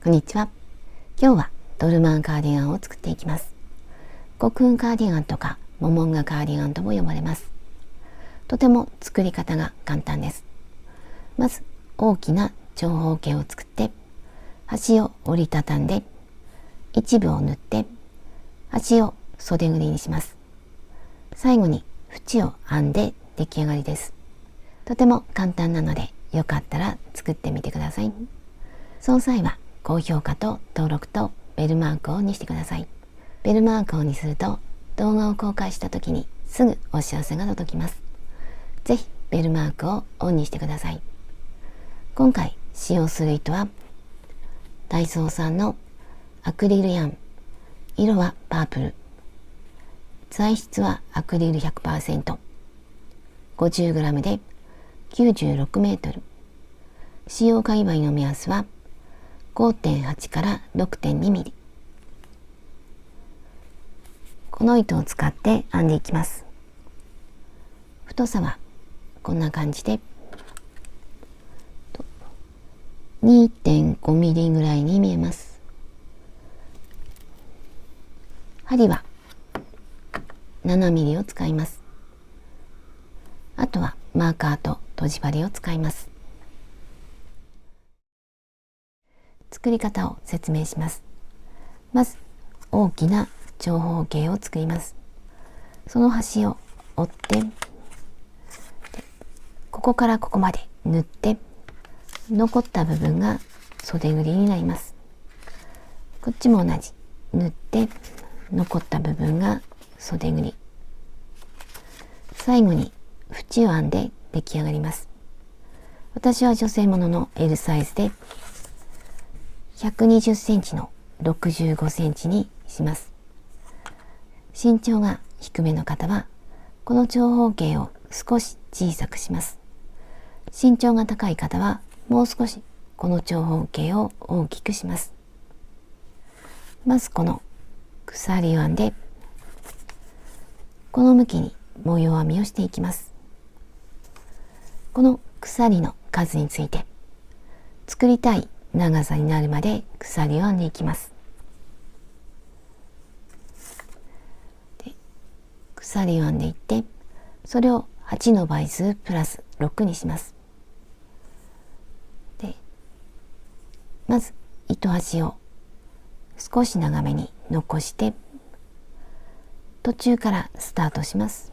こんにちは。今日はドルマンカーディガンを作っていきます。コクーンカーディガンとかモモンガカーディガンとも呼ばれます。とても作り方が簡単です。まず大きな長方形を作って、端を折りたたんで一部を縫って端を袖ぐりにします。最後に縁を編んで出来上がりです。とても簡単なので、よかったら作ってみてください。その際は高評価と登録とベルマークをオンにしてください。ベルマークをオンにすると動画を公開した時にすぐお知らせが届きます。ぜひベルマークをオンにしてください。今回使用する糸はダイソー産のアクリルヤン。色はパープル。材質はアクリル 100%。50g で96メートル。使用界隈の目安は 5.8 から 6.2 ミリ。この糸を使って編んでいきます。太さはこんな感じで 2.5 ミリぐらいに見えます。針は7ミリを使います。あとはマーカーととじ針を使います。作り方を説明します。まず大きな長方形を作ります。その端を折ってここからここまで縫って残った部分が袖ぐりになります。こっちも同じ縫って残った部分が袖ぐり。最後に縁を編んで出来上がります。私は女性ものの L サイズで120センチの65センチにします。身長が低めの方はこの長方形を少し小さくします。身長が高い方はもう少しこの長方形を大きくします。まずこの鎖を編んでこの向きに模様編みをしていきます。この鎖の数について作りたい長さになるまで鎖を編んでいきます。で鎖を編んでいってそれを8の倍数プラス6にします。でまず糸端を少し長めに残して途中からスタートします。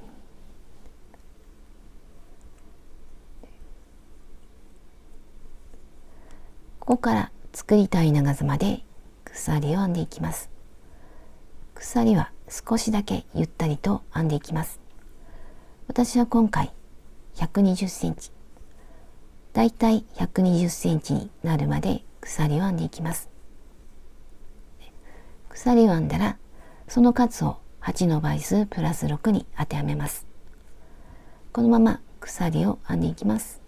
ここから作りたい長さまで鎖を編んでいきます。鎖は少しだけゆったりと編んでいきます。私は今回120センチ、だいたい120センチになるまで鎖を編んでいきます。鎖を編んだらその数を8の倍数プラス6に当てはめます。このまま鎖を編んでいきます。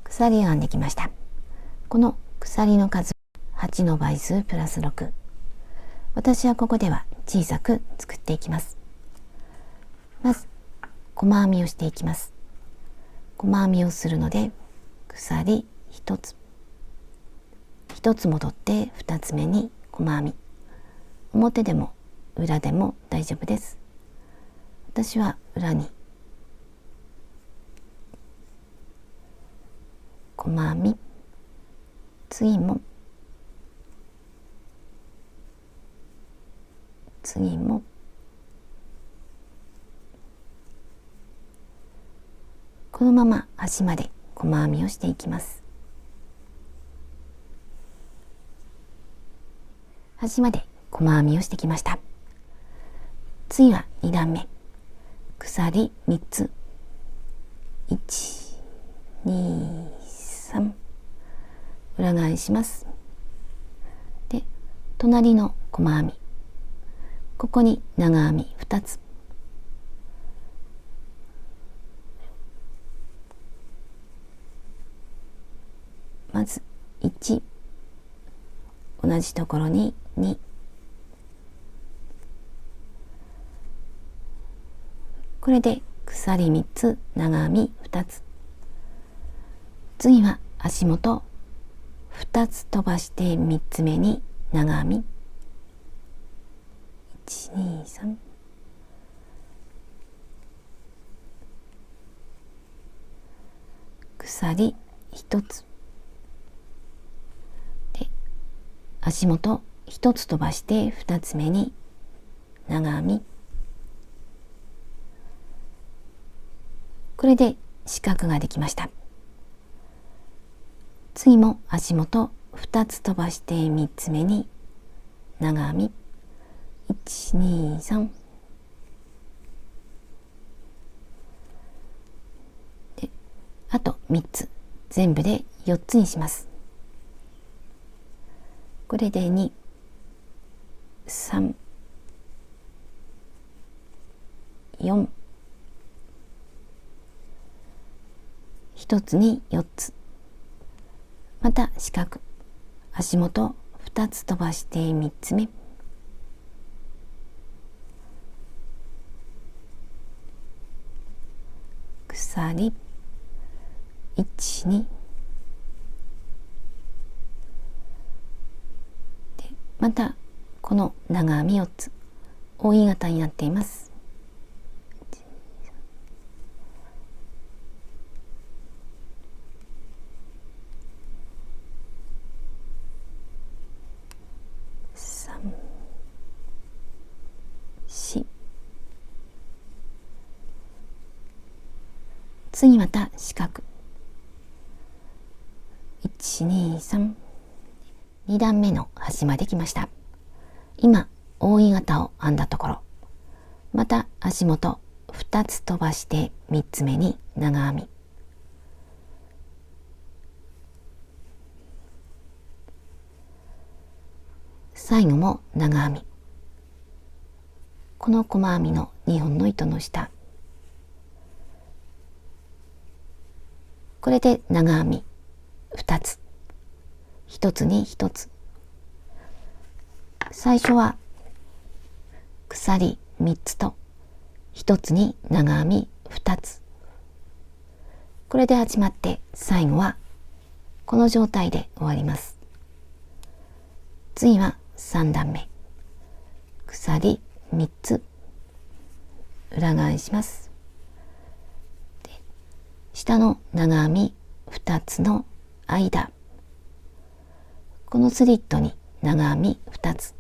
鎖を編んできました。この鎖の数8の倍数プラス6。私はここでは小さく作っていきます。まず細編みをしていきます。細編みをするので鎖1つ1つ戻って2つ目に細編み。表でも裏でも大丈夫です。私は裏に細編み、次も次もこのまま端まで細編みをしていきます。端まで細編みをしてきました。次は2段目、鎖3つ、1、2、3、裏返します。で隣の細編み、ここに長編み2つ、まず1、同じところに2、これで鎖3つ、長編み2つ。次は足元2つ飛ばして3つ目に長編み123、鎖1つで足元1つ飛ばして2つ目に長編み、これで四角ができました。次も足元2つ飛ばして3つ目に長編み123で、あと3つ全部で4つにします。これで2、3、4、1つに4つ、また四角、足元2つ飛ばして3つ目、鎖1、2で、またこの長編み4つ扇形になっています。次また四角1、2、3、2段目の端まで来ました。今扇形を編んだところ、また足元2つ飛ばして3つ目に長編み、最後も長編み、この細編みの2本の糸の下、これで長編み2つ、1つに1つ、最初は鎖3つと1つに長編み2つ、これで始まって最後はこの状態で終わります。次は3段目、鎖3つ裏返します。で、下の長編み2つの間、このスリットに長編み2つ、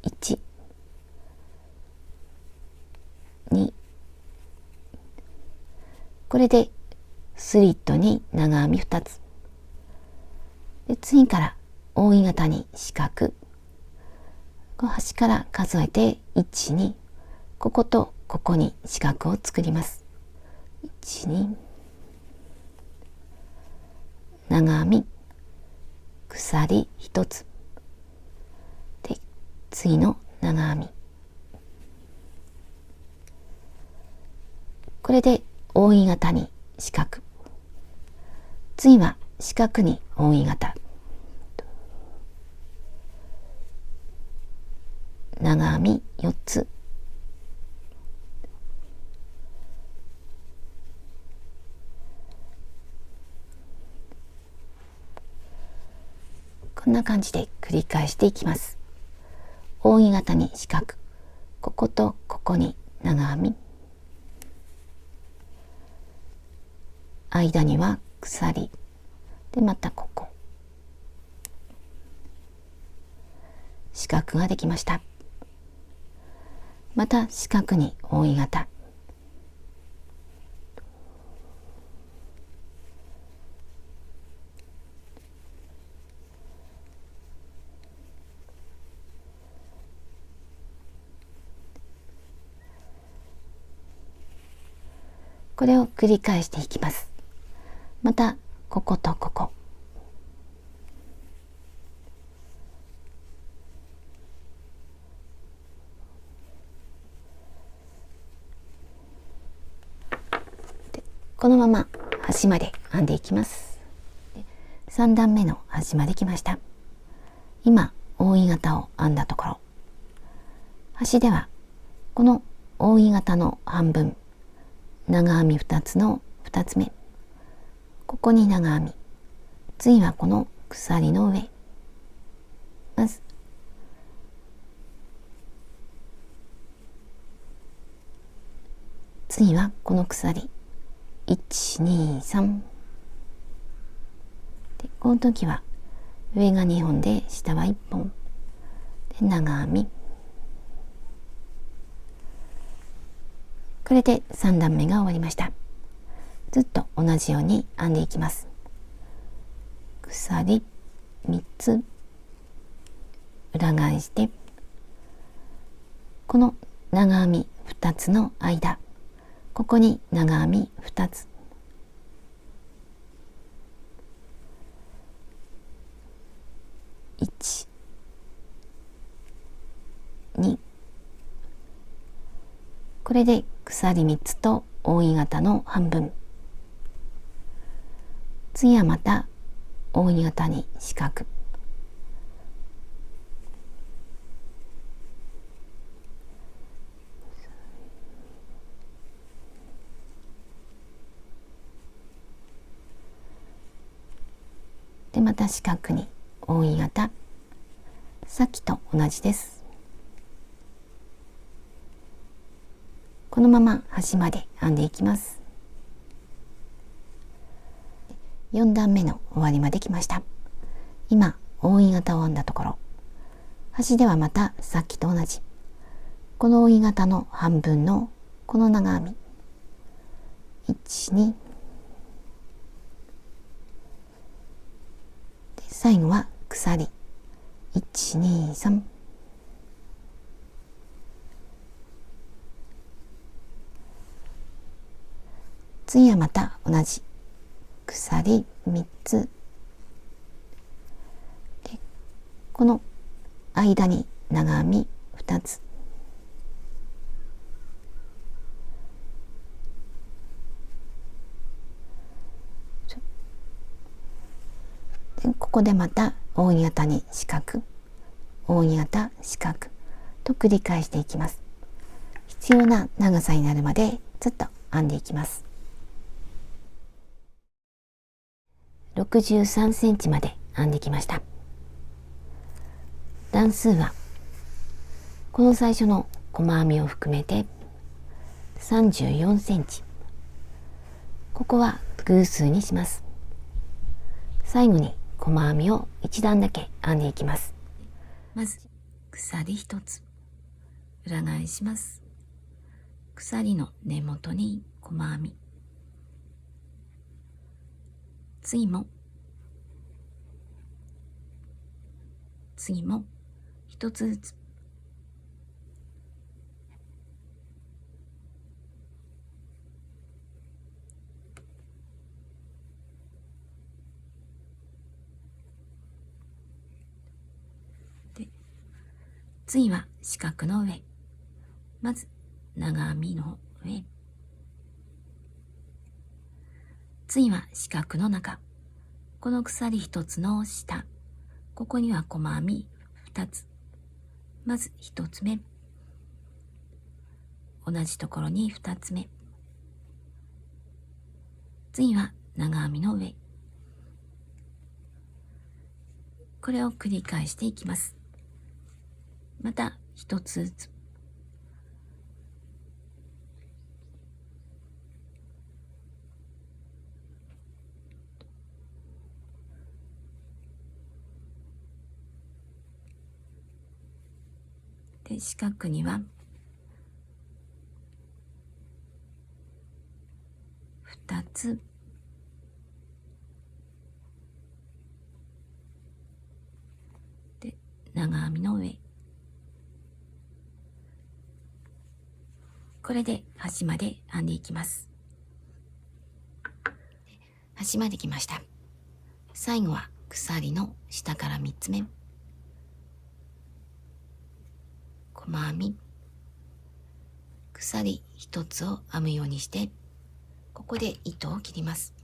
1、2、これでスリットに長編み2つで、次から扇形に四角、この端から数えて1、2、こことここに四角を作ります。1、2、長編み鎖1つで、次の長編み、これで扇形に四角、次は四角に扇形、長編み4つ、こんな感じで繰り返していきます。扇形に四角、こことここに長編み、間には鎖で、またここ四角ができました。また四角に扇形、これを繰り返していきます。またこことここ、でこのまま端まで編んでいきます。3段目の端まで来ました。今扇形を編んだところ、端ではこの扇形の半分、長編み2つの2つ目、ここに長編み、次はこの鎖の上、まず次はこの鎖1、2、3で、この時は上が2本で下は1本で長編み、これで3段目が終わりました。ずっと同じように編んでいきます。鎖3つ裏返して、この長編み2つの間、ここに長編み2つ、1、2、これで鎖3つと扇形の半分。次はまた扇形に四角。で、また四角に扇形。さっきと同じです。このまま端まで編んでいきます。4段目の終わりまで来ました。今、扇形を編んだところ、端ではまたさっきと同じ。この扇形の半分のこの長編み。1、2。で、最後は鎖。1、2、3。次はまた同じ。鎖3つで、この間に長編み2つ、でここでまた扇形に四角、扇形四角と繰り返していきます。必要な長さになるまでずっと編んでいきます。63センチまで編んできました。段数はこの最初の細編みを含めて34センチ。ここは偶数にします。最後に細編みを1段だけ編んでいきます。まず鎖1つ裏返します。鎖の根元に細編み、次も1つずつ、で次は四角の上、まず長編みの上、次は四角の中、この鎖1つの下、ここには細編み2つ、まず1つ目、同じところに2つ目、次は長編みの上、これを繰り返していきます。また1つずつ、で四角には2つ、で長編みの上、これで端まで編んでいきます。端まで来ました。最後は鎖の下から3つ目、細編み、鎖1つを編むようにして、ここで糸を切ります。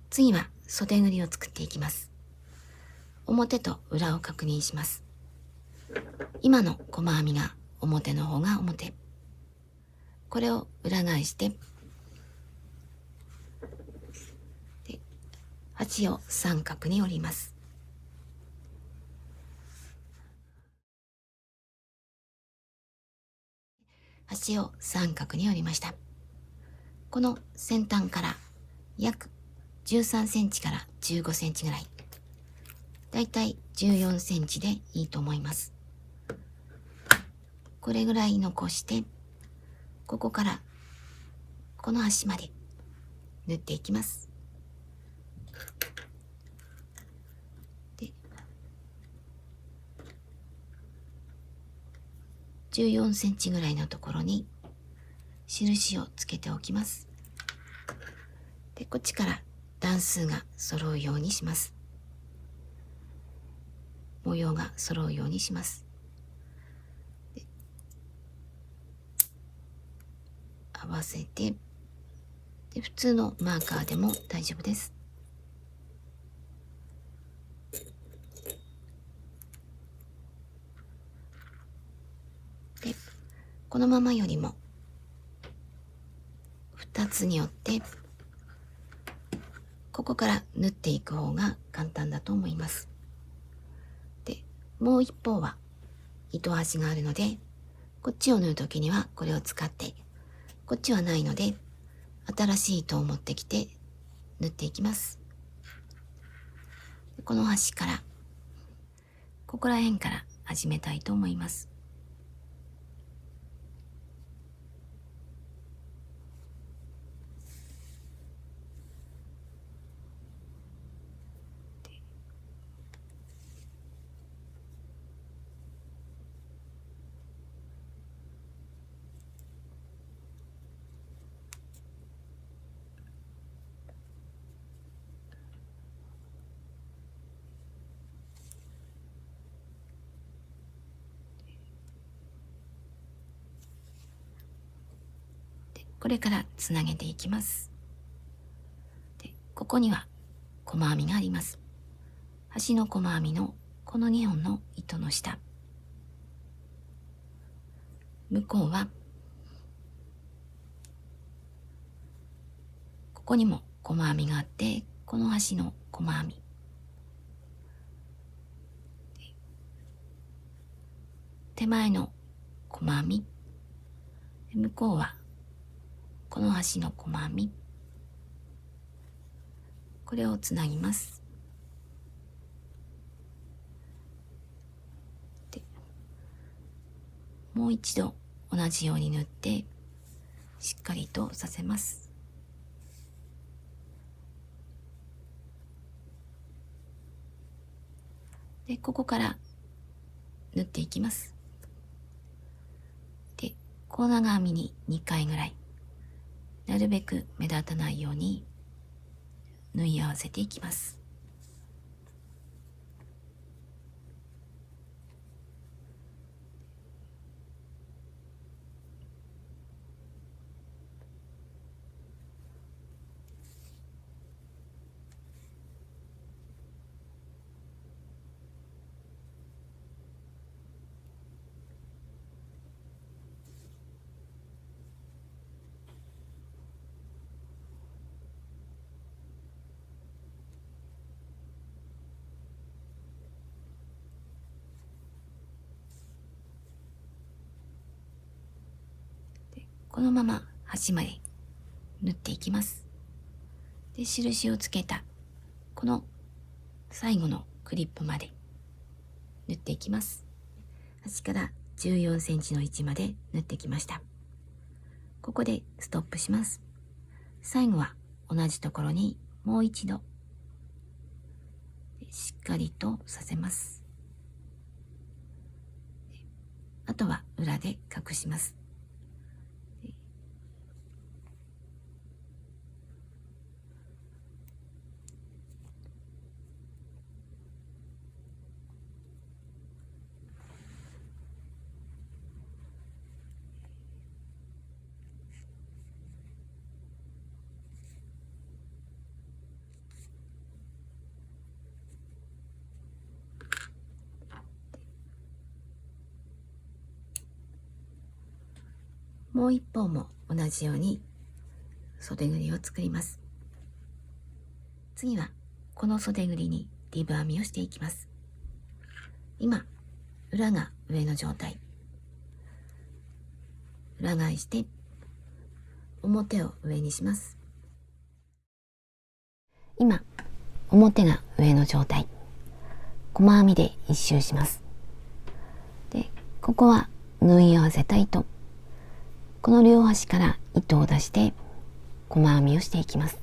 次は袖ぐりを作っていきます。表と裏を確認します。今の細編みが表の方が表。これを裏返してで端を三角に折ります。端を三角に折りました。この先端から約13センチから15センチぐらい、だいたい14センチでいいと思います。これぐらい残して、ここからこの端まで縫っていきます。で、14センチぐらいのところに印をつけておきます。で、こっちから段数が揃うようにします。模様が揃うようにします。合わせて、で普通のマーカーでも大丈夫です。でこのままよりも2つに折ってここから縫っていく方が簡単だと思います。でもう一方は糸端があるので、こっちを縫う時にはこれを使って、こっちはないので新しい糸を持ってきて縫っていきます。この端からここら辺から始めたいと思います。これからつなげていきます。でここには細編みがあります。端の細編みのこの2本の糸の下、向こうはここにも細編みがあって、この端の細編み、手前の細編み、向こうはこの端の細編み、これをつなぎます。でもう一度同じように縫ってしっかりとさせます。でここから縫っていきます。でコーナー編みに2回ぐらい、なるべく目立たないように縫い合わせていきます。このまま端まで縫っていきます。で印をつけたこの最後のクリップまで縫っていきます。端から14センチの位置まで縫ってきました。ここでストップします。最後は同じところにもう一度しっかりとさせます。あとは裏で隠します。もう一方も同じように袖ぐりを作ります。次はこの袖ぐりにリブ編みをしていきます。今裏が上の状態、裏返して表を上にします。今表が上の状態、細編みで一周します。で、ここは縫い合わせた糸、この両端から糸を出して細編みをしていきます。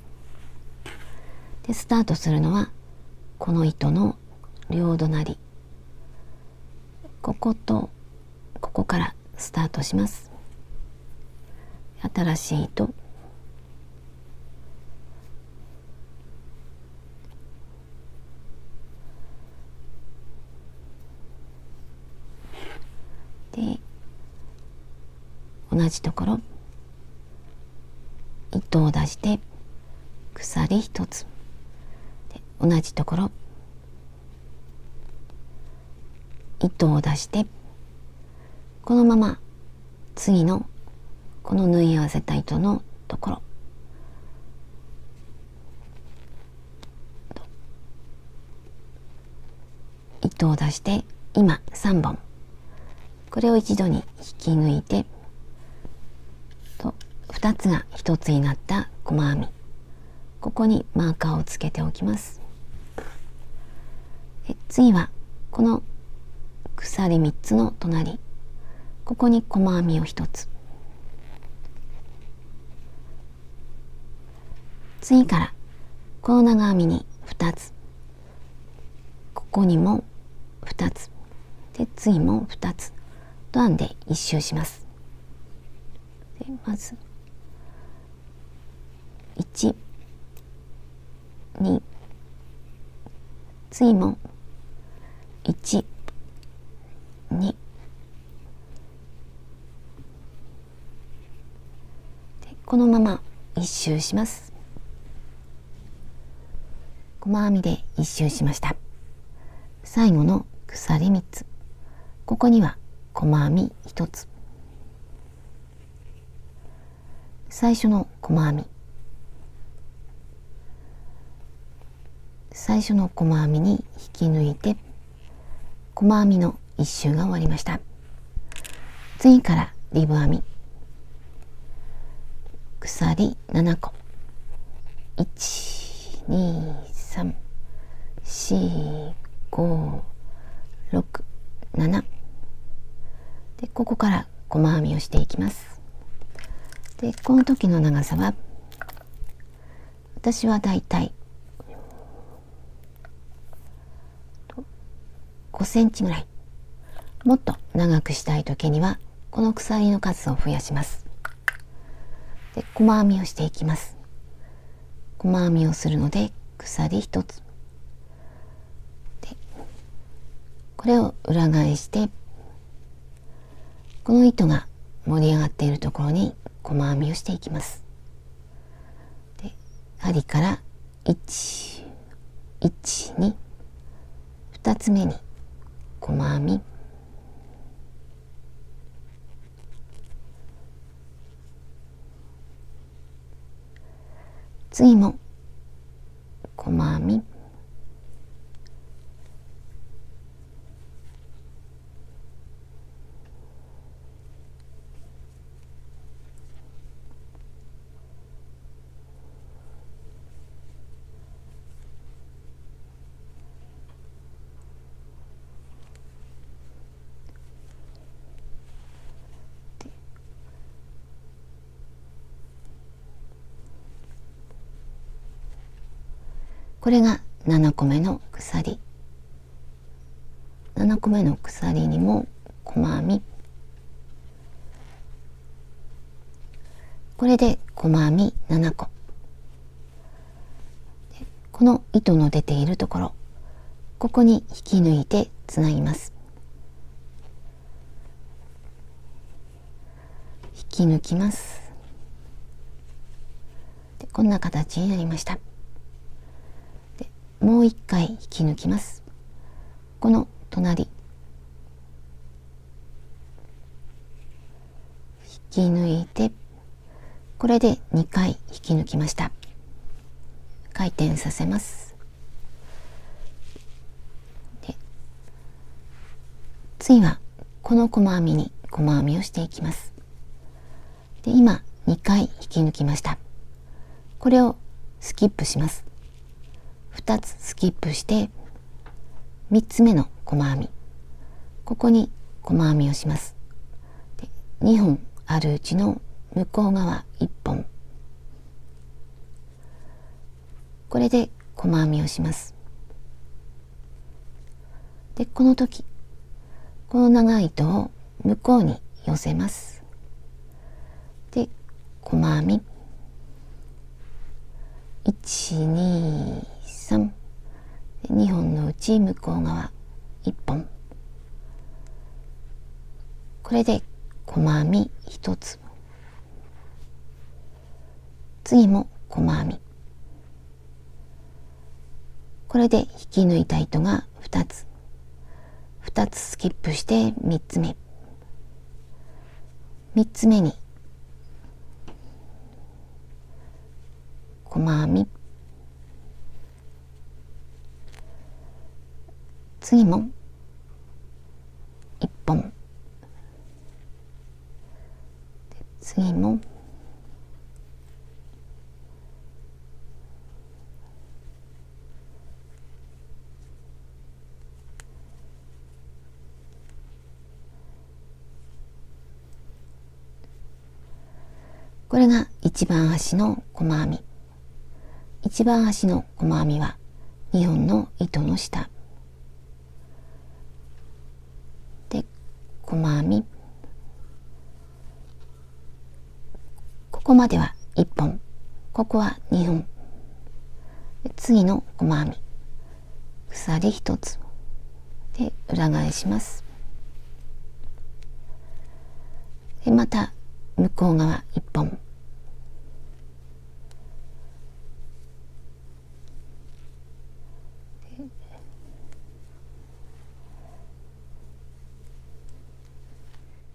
で、スタートするのはこの糸の両隣、こことここからスタートします。新しい糸、で同じところ糸を出して鎖一つ、で同じところ糸を出してこのまま次のこの縫い合わせた糸のところ糸を出して今3本、これを一度に引き抜いてと2つが1つになった細編み、ここにマーカーをつけておきます。次はこの鎖3つの隣、ここに細編みを1つ、次からこの長編みに2つ、ここにも2つ、で次も2つと編んで一周します。でまず1、2、次も1、2でこのまま一周します。細編みで一周しました。最後の鎖3つ、ここには細編み1つ、最初の細編み、最初の細編みに引き抜いて細編みの一周が終わりました。次からリブ編み、鎖7個、1、2、3、4、5、6、7でここから細編みをしていきます。でこの時の長さは私はだいたい5センチぐらい、もっと長くしたい時にはこの鎖の数を増やします。で細編みをしていきます。細編みをするので鎖1つでこれを裏返してこの糸が盛り上がっているところに細編みをしていきます。で針から1、1、2、2つ目に細編み、次も細編み、これが7個目の鎖、7個目の鎖にも細編み、これで細編み7個、この糸の出ているところ、ここに引き抜いてつなぎます。引き抜きます。でこんな形になりました。でもう一回引き抜きます。この隣引き抜いて、これで2回引き抜きました。回転させます。で次はこの細編みに細編みをしていきます。で今2回引き抜きました。これをスキップします。2つスキップして3つ目の細編み、ここに細編みをします。で2本あるうちの向こう側1本、これで細編みをします。でこの時この長い糸を向こうに寄せます。で細編み1、2、3、2本のうち向こう側1本、これで細編み1つ、次も細編み、これで引き抜いた糸が2つ、2つスキップして3つ目、3つ目に細編み、次も1本、次もこれが一番端の細編み。一番端の細編みは2本の糸の下で細編み、ここまでは1本、ここは2本、次の細編み鎖1つで裏返します。でまた向こう側1本、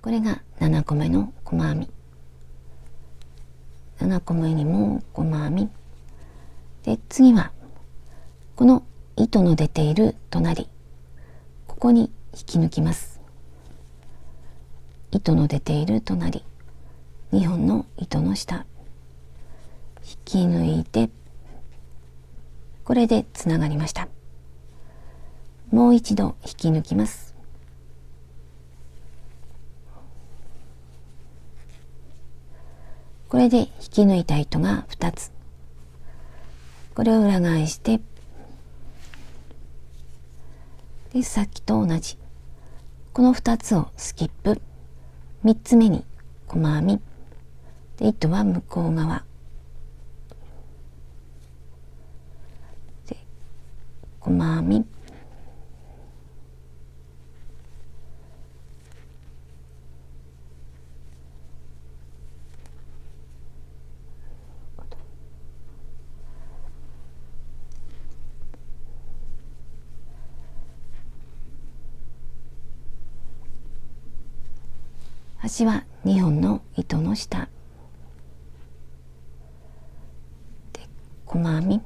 これが7個目の細編み、7個目にも細編みで、次はこの糸の出ている隣、ここに引き抜きます。糸の出ている隣、2本の糸の下引き抜いて、これでつながりました。もう一度引き抜きます。これで引き抜いた糸が2つ、これを裏返して、でさっきと同じこの2つをスキップ、3つ目に細編みで、糸は向こう側で細編み、端は2本の糸の下で細編み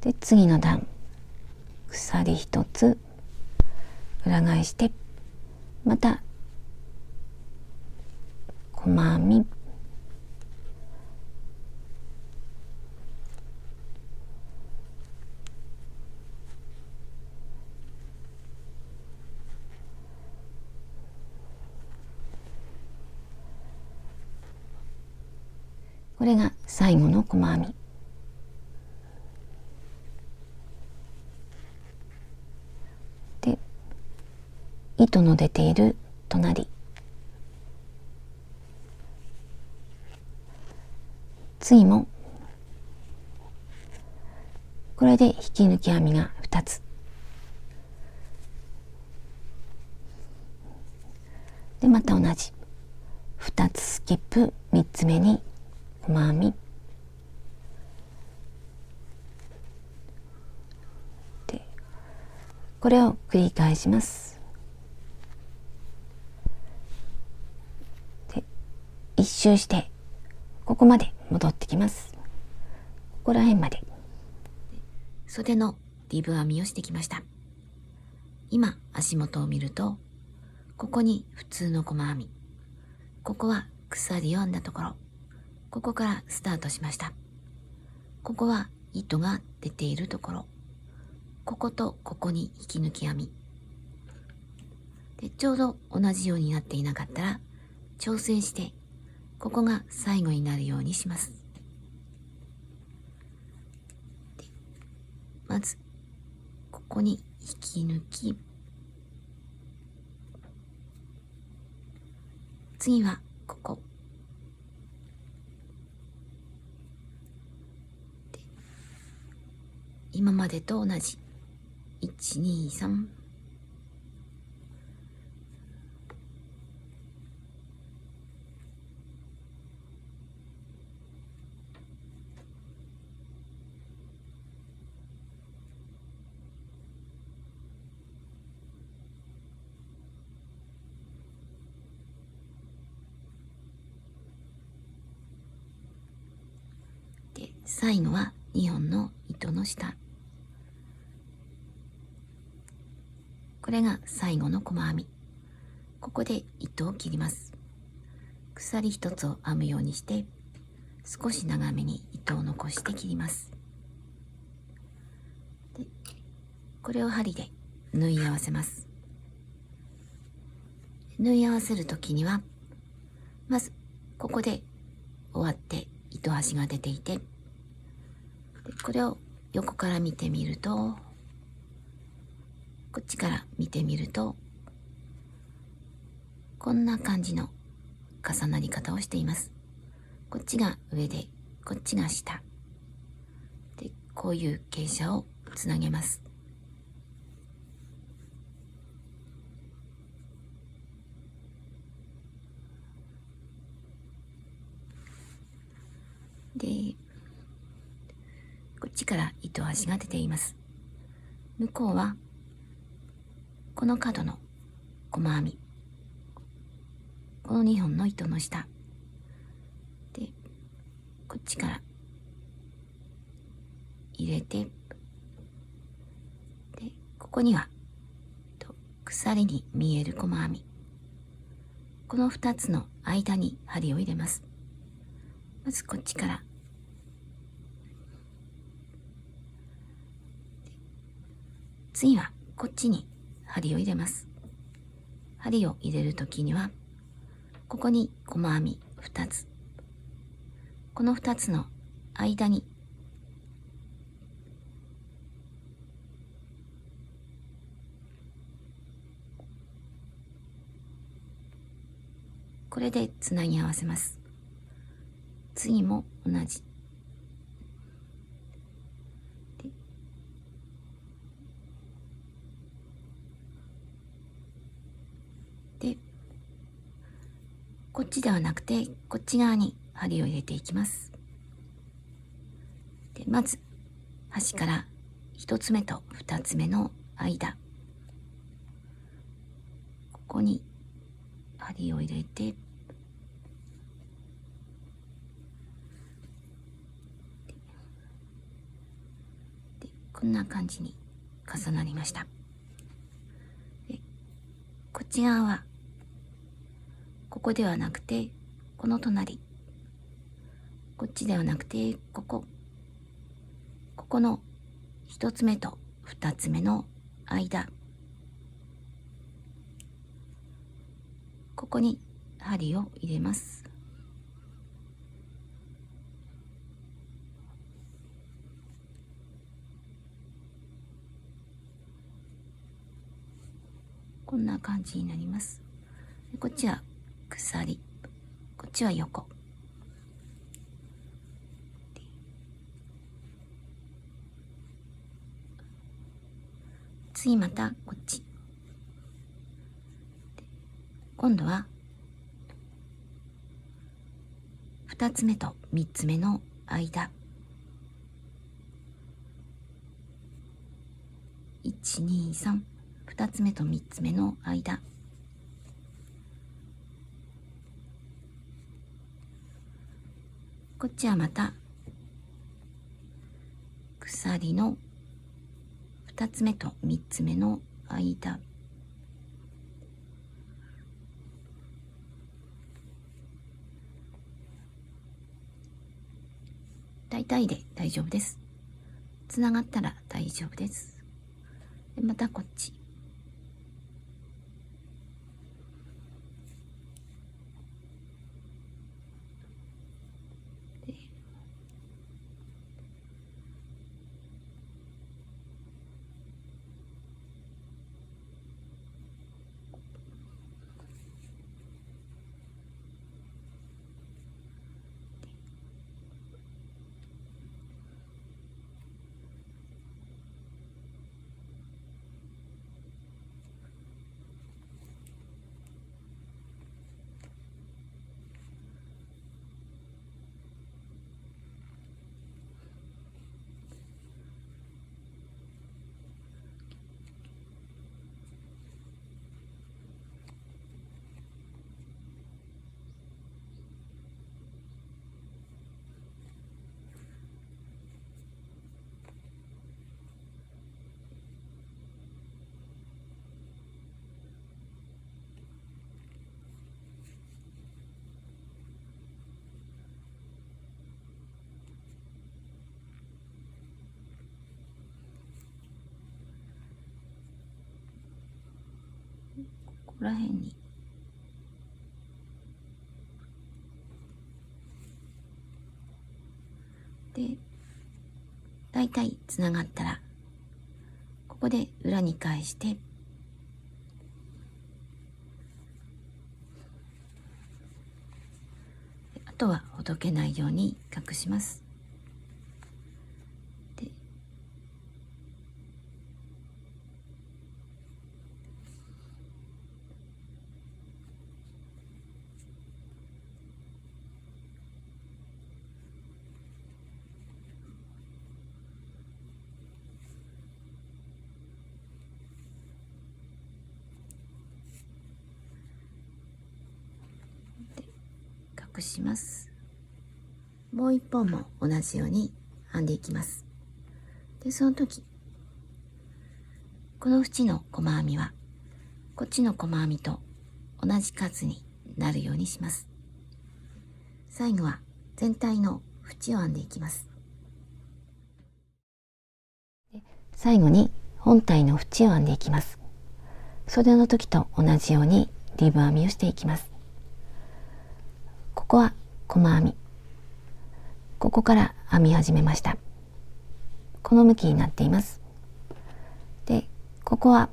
で、次の段鎖1つ裏返して、また細編み、これが最後の細編みで、糸の出ている隣、次もこれで引き抜き編みが2つで、また同じ2つスキップ、3つ目に細編みで、これを繰り返します。一周してここまで戻ってきます。ここら辺まで袖のリブ編みをしてきました。今足元を見ると、ここに普通の細編み、ここは鎖を編んだところ、ここからスタートしました。ここは糸が出ているところ、こことここに引き抜き編みで、ちょうど同じようになっていなかったら調整して、ここが最後になるようにします。でまずここに引き抜き、次はここで、今までと同じ123で、最後は2本の糸の下、これが最後の細編み。ここで糸を切ります。鎖一つを編むようにして少し長めに糸を残して切ります。でこれを針で縫い合わせます。縫い合わせる時にはまずここで終わって糸端が出ていて、でこれを横から見てみると、こっちから見てみるとこんな感じの重なり方をしています。こっちが上でこっちが下で、こういう傾斜をつなげます。でこっちから糸端が出ています。向こうはこの角の細編み、この2本の糸の下で、こっちから入れて、でここには鎖に見える細編み、この2つの間に針を入れます。まずこっちから、次はこっちに針を入れます。針を入れるときにはここに細編み2つ、この2つの間にこれでつなぎ合わせます。次も同じで、こっちではなくてこっち側に針を入れていきます。でまず端から1つ目と2つ目の間、ここに針を入れて、でこんな感じに重なりました。でこっち側はここではなくてこの隣、こっちではなくてここの1つ目と2つ目の間、ここに針を入れます。こんな感じになります。でこっちは鎖、こっちは横、次またこっち、今度は2つ目と3つ目の間、123、2つ目と3つ目の間、こっちはまた鎖の2つ目と3つ目の間、大体で大丈夫です。つながったら大丈夫です。でまたこっちでここら辺にで大体つながったらここで裏に返してあとはほどけないように隠します。隠します。もう一本も同じように編んでいきます。でその時この縁の細編みはこっちの細編みと同じ数になるようにします。最後は全体の縁を編んでいきます。で最後に本体の縁を編んでいきます。袖の時と同じようにリブ編みをしていきます。ここは細編み、ここから編み始めました。この向きになっています。でここは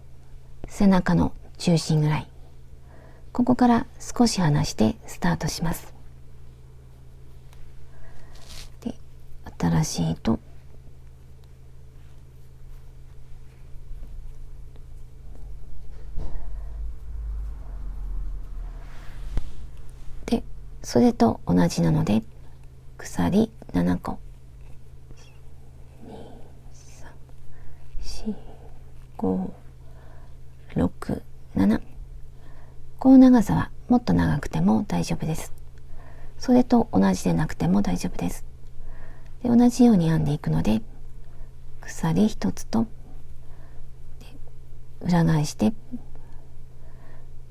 背中の中心ぐらい、ここから少し離してスタートします。で新しい糸で袖と同じなので鎖7個5、6、7、この長さはもっと長くても大丈夫です。それと同じでなくても大丈夫です。で同じように編んでいくので鎖1つと裏返して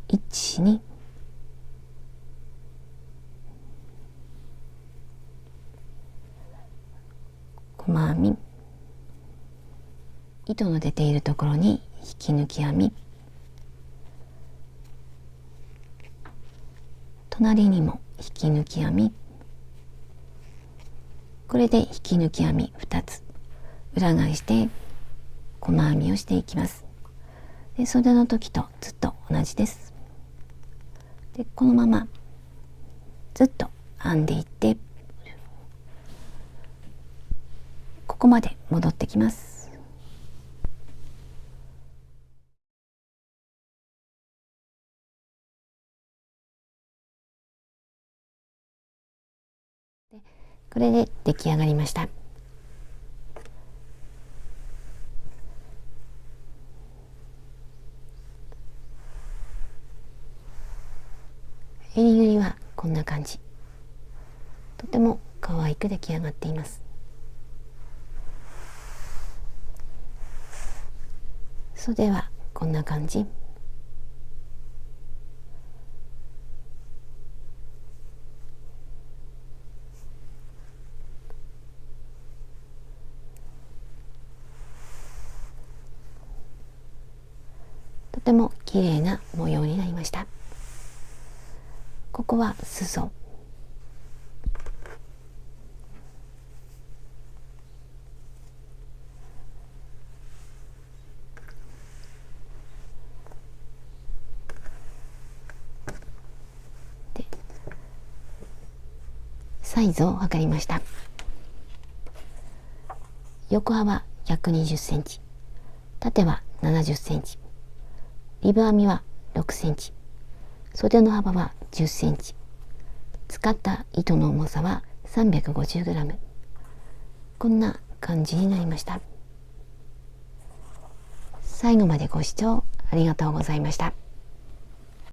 1、2、細編み、糸の出ているところに引き抜き編み、隣にも引き抜き編み、これで引き抜き編み2つ、裏返して細編みをしていきます。で袖の時とずっと同じです。でこのままずっと編んでいってここまで戻ってきます。でこれで出来上がりました。襟ぐりはこんな感じ。とても可愛く出来上がっています。袖はこんな感じ。とても綺麗な模様になりました。ここは裾。で、サイズを測りました。横幅120センチ、縦は70センチ、リブ編みは6センチ、袖の幅は10センチ、使った糸の重さは 350g。 こんな感じになりました。最後までご視聴ありがとうございました。